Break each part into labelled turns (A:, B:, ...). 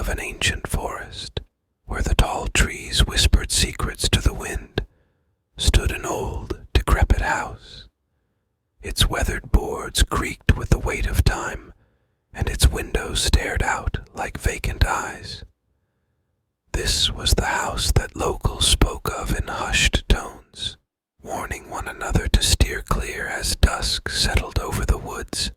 A: of an ancient forest, where the tall trees whispered secrets to the wind, stood an old, decrepit house. Its weathered boards creaked with the weight of time, and its windows stared out like vacant eyes. This was the house that locals spoke of in hushed tones, warning one another to steer clear as dusk settled over the woods.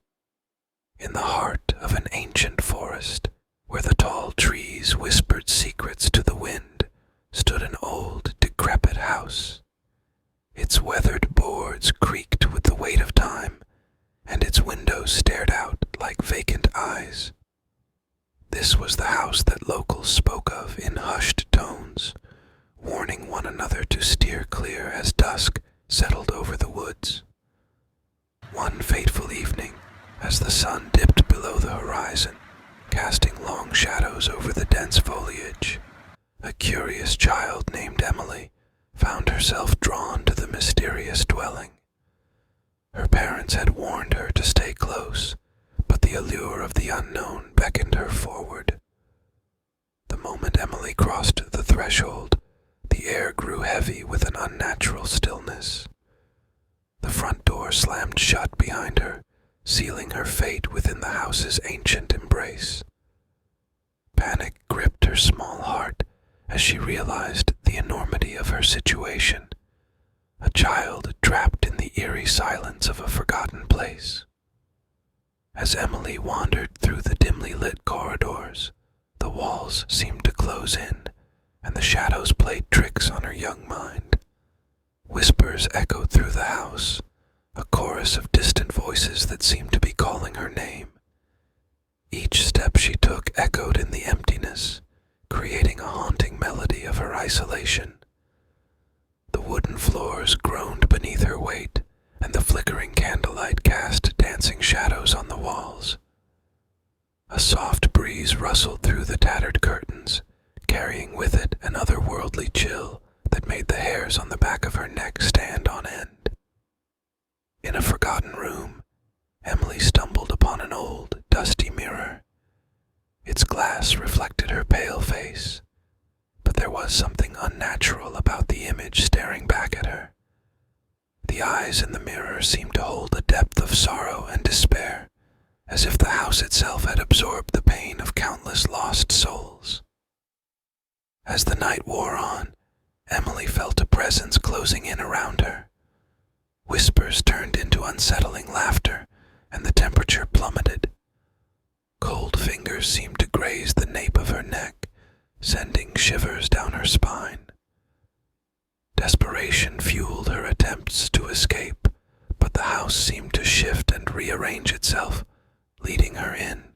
A: In the heart of an ancient forest, where the tall trees whispered secrets to the wind, stood an old, decrepit house. Its weathered boards creaked with the weight of time, and its windows stared out like vacant eyes. This was the house that locals spoke of in hushed tones, warning one another to steer clear as dusk settled over the woods. One fateful evening, as the sun dipped below the horizon, casting long shadows over the dense foliage, a curious child named Emily found herself drawn to the mysterious dwelling. Her parents had warned her to stay close, but the allure of the unknown beckoned her forward. The moment Emily crossed the threshold, the air grew heavy with an unnatural stillness. The front door slammed shut behind her, sealing her fate within the house's ancient embrace. Panic gripped her small heart as she realized the enormity of her situation, a child trapped in the eerie silence of a forgotten place. As Emily wandered through the dimly lit corridors, the walls seemed to close in, and the shadows played tricks on her young mind. Whispers echoed through the house, a chorus of distant voices that seemed to be calling her name. Each step she took echoed in the emptiness, creating a haunting melody of her isolation. The wooden floors groaned beneath her weight, and the flickering candlelight cast dancing shadows on the walls. A soft breeze rustled through the tattered curtains, carrying with it an otherworldly chill that made the hairs on the back of her neck stand on end. In a forgotten room, Emily stumbled upon an old, dusty mirror. Its glass reflected her pale face, but there was something unnatural about the image staring back at her. The eyes in the mirror seemed to hold a depth of sorrow and despair, as if the house itself had absorbed the pain of countless lost souls. As the night wore on, Emily felt a presence closing in around her. Whispers turned into unsettling laughter, and the temperature plummeted. Cold fingers seemed to graze the nape of her neck, sending shivers down her spine. Desperation fueled her attempts to escape, but the house seemed to shift and rearrange itself, leading her in.